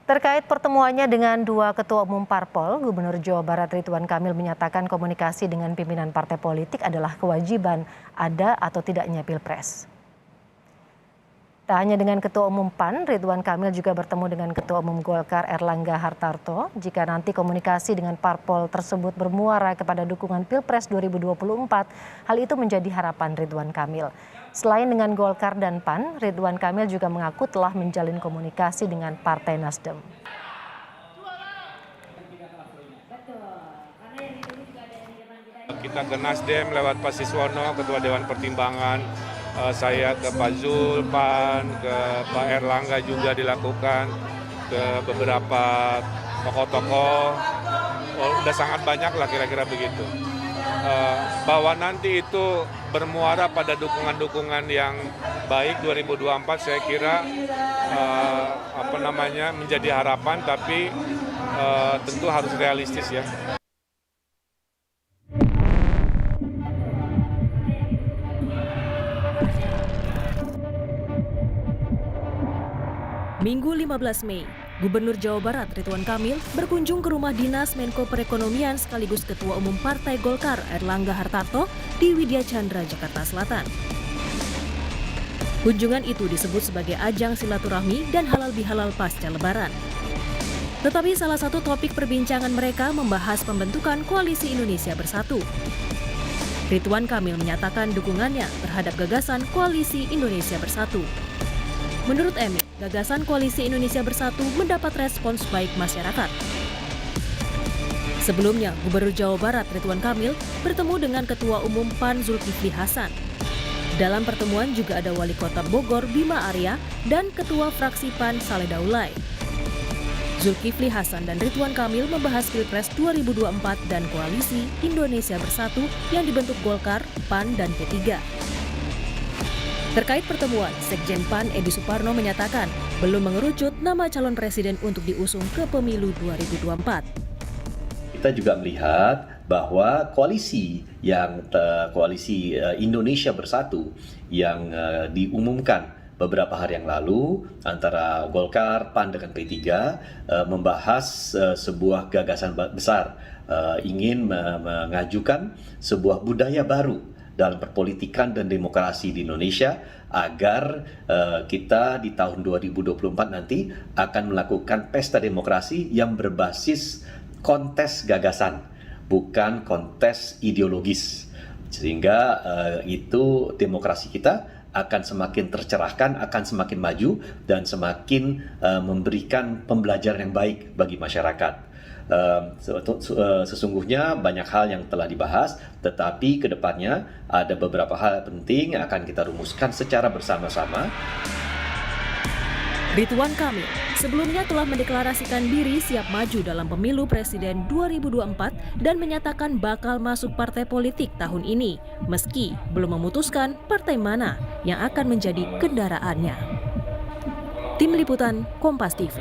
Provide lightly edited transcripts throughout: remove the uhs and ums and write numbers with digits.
Terkait pertemuannya dengan dua ketua umum parpol, Gubernur Jawa Barat Ridwan Kamil menyatakan komunikasi dengan pimpinan partai politik adalah kewajiban ada atau tidaknya Pilpres. Tak hanya dengan Ketua Umum PAN, Ridwan Kamil juga bertemu dengan Ketua Umum Golkar Erlangga Hartarto. Jika nanti komunikasi dengan parpol tersebut bermuara kepada dukungan Pilpres 2024, hal itu menjadi harapan Ridwan Kamil. Selain dengan Golkar dan PAN, Ridwan Kamil juga mengaku telah menjalin komunikasi dengan Partai Nasdem. Kita ke Nasdem lewat Pak Siswono, Ketua Dewan Pertimbangan, saya ke Pak Zul, PAN, ke Pak Erlangga juga dilakukan, ke beberapa tokoh-tokoh, udah sangat banyak lah kira-kira begitu. Bahwa nanti itu bermuara pada dukungan-dukungan yang baik 2024 saya kira menjadi harapan, tapi tentu harus realistis ya. Minggu 15 Mei, Gubernur Jawa Barat Ridwan Kamil berkunjung ke rumah dinas Menko Perekonomian sekaligus Ketua Umum Partai Golkar Erlangga Hartarto di Widya Chandra, Jakarta Selatan. Kunjungan itu disebut sebagai ajang silaturahmi dan halal bihalal pasca Lebaran. Tetapi salah satu topik perbincangan mereka membahas pembentukan Koalisi Indonesia Bersatu. Ridwan Kamil menyatakan dukungannya terhadap gagasan Koalisi Indonesia Bersatu. Menurut Emil, gagasan Koalisi Indonesia Bersatu mendapat respons baik masyarakat. Sebelumnya, Gubernur Jawa Barat Ridwan Kamil bertemu dengan Ketua Umum PAN Zulkifli Hasan. Dalam pertemuan juga ada Wali Kota Bogor Bima Arya dan Ketua Fraksi PAN Saleh Daulay. Zulkifli Hasan dan Ridwan Kamil membahas Pilpres 2024 dan Koalisi Indonesia Bersatu yang dibentuk Golkar, PAN, dan P3. Terkait pertemuan, Sekjen PAN Edi Suparno menyatakan belum mengerucut nama calon presiden untuk diusung ke pemilu 2024. Kita juga melihat bahwa koalisi Indonesia Bersatu yang diumumkan beberapa hari yang lalu antara Golkar, PAN dengan P3 membahas sebuah gagasan besar, ingin mengajukan sebuah budaya baru dalam perpolitikan dan demokrasi di Indonesia agar kita di tahun 2024 nanti akan melakukan pesta demokrasi yang berbasis kontes gagasan, bukan kontes ideologis. Sehingga itu demokrasi kita akan semakin tercerahkan, akan semakin maju dan semakin memberikan pembelajaran yang baik bagi masyarakat. Sesungguhnya banyak hal yang telah dibahas, tetapi ke depannya ada beberapa hal penting yang akan kita rumuskan secara bersama-sama. Ridwan Kamil sebelumnya telah mendeklarasikan diri siap maju dalam pemilu presiden 2024 dan menyatakan bakal masuk partai politik tahun ini, meski belum memutuskan partai mana yang akan menjadi kendaraannya. Tim Liputan Kompas TV.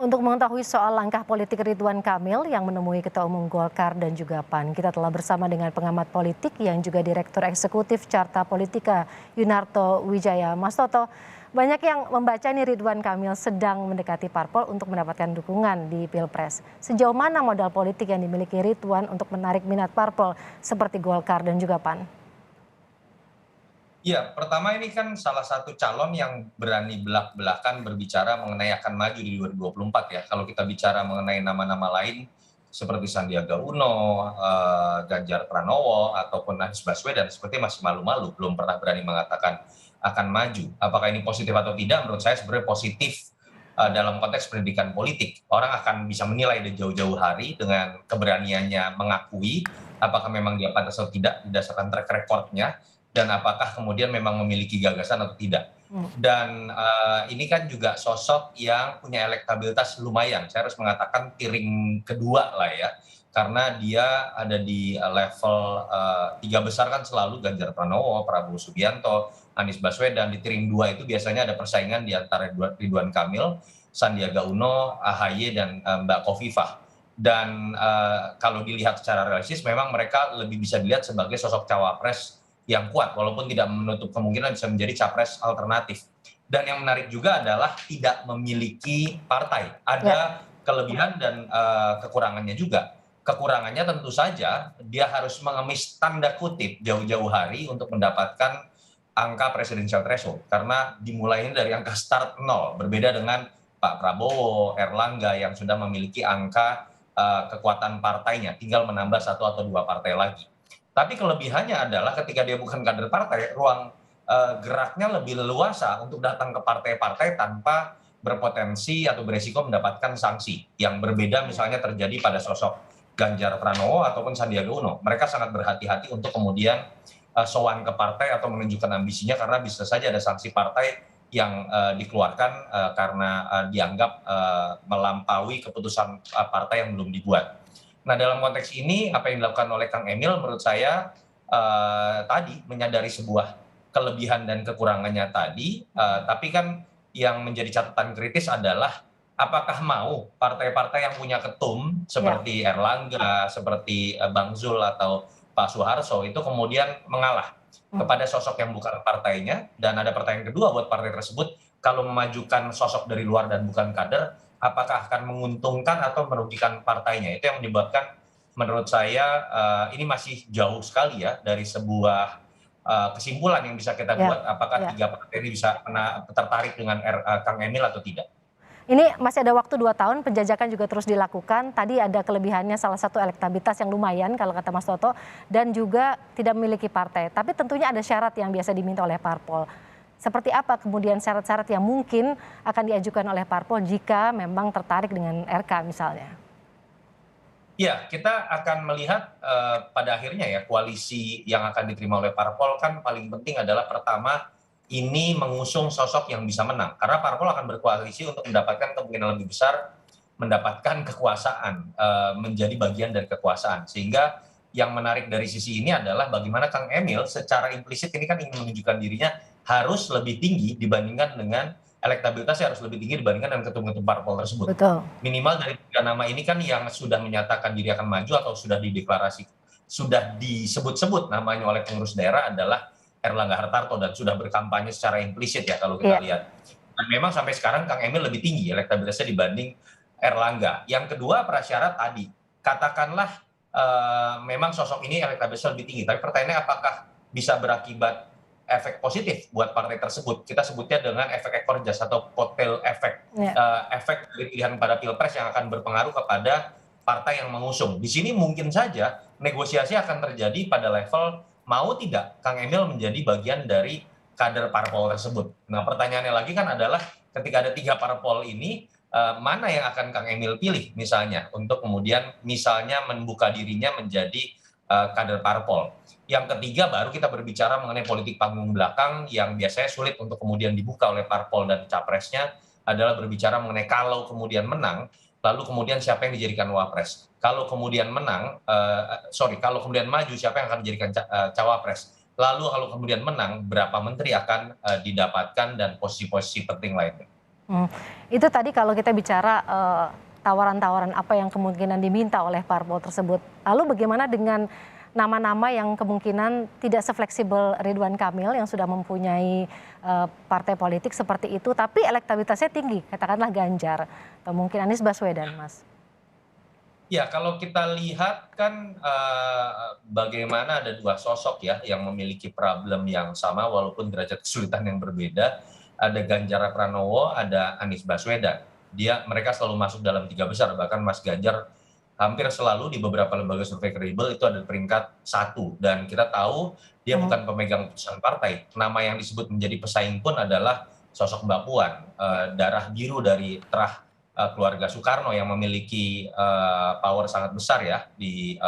Untuk mengetahui soal langkah politik Ridwan Kamil yang menemui Ketua Umum Golkar dan juga PAN, kita telah bersama dengan pengamat politik yang juga Direktur Eksekutif Carta Politika Yunarto Wijaya. Mas Toto, banyak yang membaca nih Ridwan Kamil sedang mendekati parpol untuk mendapatkan dukungan di Pilpres. Sejauh mana modal politik yang dimiliki Ridwan untuk menarik minat parpol seperti Golkar dan juga PAN? Ya, pertama ini kan salah satu calon yang berani belak-belakan berbicara mengenai akan maju di 2024 ya. Kalau kita bicara mengenai nama-nama lain seperti Sandiaga Uno, Ganjar Pranowo, ataupun Anies Baswedan seperti masih malu-malu, belum pernah berani mengatakan akan maju. Apakah ini positif atau tidak? Menurut saya sebenarnya positif dalam konteks pendidikan politik. Orang akan bisa menilai dari jauh-jauh hari dengan keberaniannya mengakui apakah memang dia pantas atau tidak berdasarkan track record-nya, dan apakah kemudian memang memiliki gagasan atau tidak. Dan ini kan juga sosok yang punya elektabilitas lumayan, saya harus mengatakan piring kedua lah ya, karena dia ada di level 3 besar kan selalu Ganjar Pranowo, Prabowo Subianto, Anies Baswedan. Di piring 2 itu biasanya ada persaingan di antara Ridwan Kamil, Sandiaga Uno, AHY, dan Mbak Khofifah. Dan kalau dilihat secara realistis memang mereka lebih bisa dilihat sebagai sosok cawapres yang kuat, walaupun tidak menutup kemungkinan bisa menjadi capres alternatif. Dan yang menarik juga adalah tidak memiliki partai. Ada kelebihan dan kekurangannya juga. Kekurangannya tentu saja dia harus mengemis tanda kutip jauh-jauh hari untuk mendapatkan angka presidential threshold. Karena dimulainya dari angka start 0, berbeda dengan Pak Prabowo, Erlangga yang sudah memiliki angka kekuatan partainya, tinggal menambah 1 atau 2 partai lagi. Tapi kelebihannya adalah ketika dia bukan kader partai, ruang geraknya lebih leluasa untuk datang ke partai-partai tanpa berpotensi atau beresiko mendapatkan sanksi yang berbeda misalnya terjadi pada sosok Ganjar Pranowo ataupun Sandiaga Uno. Mereka sangat berhati-hati untuk kemudian sowan ke partai atau menunjukkan ambisinya karena bisa saja ada sanksi partai yang dikeluarkan karena dianggap melampaui keputusan partai yang belum dibuat. Nah, dalam konteks ini apa yang dilakukan oleh Kang Emil menurut saya tadi menyadari sebuah kelebihan dan kekurangannya tadi, tapi kan yang menjadi catatan kritis adalah apakah mau partai-partai yang punya ketum seperti Erlangga, seperti Bang Zul atau Pak Soeharto itu kemudian mengalah kepada sosok yang bukan partainya. Dan ada pertanyaan kedua buat partai tersebut, kalau memajukan sosok dari luar dan bukan kader, apakah akan menguntungkan atau merugikan partainya? Itu yang menyebabkan menurut saya ini masih jauh sekali ya dari sebuah kesimpulan yang bisa kita buat apakah 3 partai ini bisa tertarik dengan Kang Emil atau tidak. Ini masih ada waktu 2 tahun, penjajakan juga terus dilakukan. Tadi ada kelebihannya salah satu elektabilitas yang lumayan kalau kata Mas Toto, dan juga tidak memiliki partai. Tapi tentunya ada syarat yang biasa diminta oleh parpol. Seperti apa kemudian syarat-syarat yang mungkin akan diajukan oleh parpol jika memang tertarik dengan RK misalnya? Ya, kita akan melihat pada akhirnya ya koalisi yang akan diterima oleh parpol kan paling penting adalah pertama ini mengusung sosok yang bisa menang. Karena parpol akan berkoalisi untuk mendapatkan kemungkinan lebih besar mendapatkan kekuasaan, menjadi bagian dari kekuasaan. Sehingga yang menarik dari sisi ini adalah bagaimana Kang Emil secara implisit ini kan ingin menunjukkan dirinya harus lebih tinggi dibandingkan dengan elektabilitasnya harus lebih tinggi dibandingkan dengan ketum-ketum parpol tersebut. Betul. Minimal dari 3 nama ini kan yang sudah menyatakan diri akan maju atau sudah dideklarasi, sudah disebut-sebut namanya oleh pengurus daerah adalah Erlangga Hartarto dan sudah berkampanye secara implisit ya kalau kita lihat. Dan memang sampai sekarang Kang Emil lebih tinggi elektabilitasnya dibanding Erlangga. Yang kedua prasyarat tadi, katakanlah memang sosok ini elektabilitasnya lebih tinggi, tapi pertanyaannya apakah bisa berakibat efek positif buat partai tersebut. Kita sebutnya dengan efek ekor jas atau kotel efek. Efek dari pilihan pada pilpres yang akan berpengaruh kepada partai yang mengusung. Di sini mungkin saja negosiasi akan terjadi pada level mau tidak Kang Emil menjadi bagian dari kader parpol tersebut. Nah, pertanyaannya lagi kan adalah ketika ada 3 parpol ini, mana yang akan Kang Emil pilih misalnya untuk kemudian misalnya membuka dirinya menjadi kader parpol. Yang ketiga baru kita berbicara mengenai politik panggung belakang yang biasanya sulit untuk kemudian dibuka oleh parpol dan capresnya adalah berbicara mengenai kalau kemudian menang, lalu kemudian siapa yang dijadikan wapres. Kalau kemudian menang, kalau kemudian maju siapa yang akan dijadikan cawapres. Lalu kalau kemudian menang, berapa menteri akan didapatkan dan posisi-posisi penting lainnya. Itu tadi kalau kita bicara tawaran-tawaran apa yang kemungkinan diminta oleh parpol tersebut. Lalu bagaimana dengan nama-nama yang kemungkinan tidak sefleksibel Ridwan Kamil yang sudah mempunyai partai politik seperti itu, tapi elektabilitasnya tinggi, katakanlah Ganjar atau mungkin Anies Baswedan, Mas? Ya, kalau kita lihat kan bagaimana ada 2 sosok ya yang memiliki problem yang sama walaupun derajat kesulitan yang berbeda. Ada Ganjar Pranowo, ada Anies Baswedan. Mereka selalu masuk dalam 3 besar, bahkan Mas Ganjar hampir selalu di beberapa lembaga survei kredibel itu ada di peringkat 1. Dan kita tahu dia bukan pemegang keputusan partai. Nama yang disebut menjadi pesaing pun adalah sosok Mbak Puan, darah biru dari terah keluarga Soekarno yang memiliki power sangat besar ya di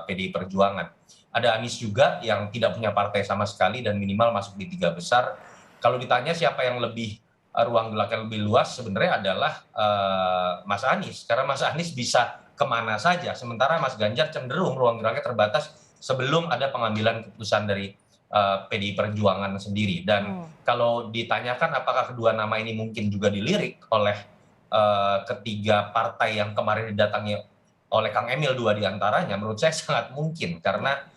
PDI Perjuangan. Ada Anies juga yang tidak punya partai sama sekali dan minimal masuk di 3 besar. Kalau ditanya siapa yang lebih ruang geraknya lebih luas sebenarnya adalah Mas Anies, karena Mas Anies bisa kemana saja, sementara Mas Ganjar cenderung ruang geraknya terbatas sebelum ada pengambilan keputusan dari PDI Perjuangan sendiri. Dan kalau ditanyakan apakah kedua nama ini mungkin juga dilirik oleh ketiga partai yang kemarin didatangi oleh Kang Emil, 2 diantaranya, menurut saya sangat mungkin karena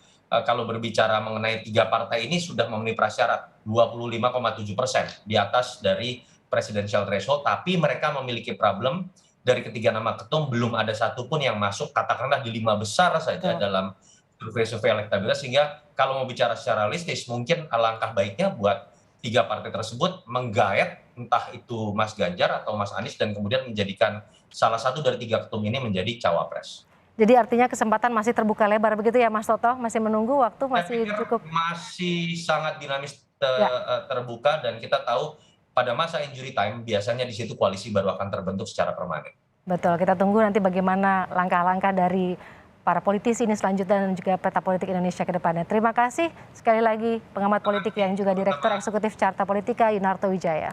kalau berbicara mengenai 3 partai ini sudah memenuhi prasyarat 25,7%, di atas dari presidential threshold, tapi mereka memiliki problem dari ketiga nama ketum belum ada satupun yang masuk katakanlah di 5 besar saja dalam survei-survei elektabilitas, sehingga kalau mau bicara secara realistis mungkin alangkah baiknya buat 3 partai tersebut menggaet entah itu Mas Ganjar atau Mas Anies dan kemudian menjadikan salah satu dari 3 ketum ini menjadi cawapres. Jadi artinya kesempatan masih terbuka lebar begitu ya Mas Toto, masih menunggu waktu masih Saya pikir cukup. masih sangat dinamis Ya. terbuka, dan kita tahu pada masa injury time biasanya di situ koalisi baru akan terbentuk secara permanen. Betul, kita tunggu nanti bagaimana langkah-langkah dari para politisi ini selanjutnya dan juga peta politik Indonesia ke depannya. Terima kasih sekali lagi pengamat politik yang juga Direktur Eksekutif Carta Politika Yunarto Wijaya.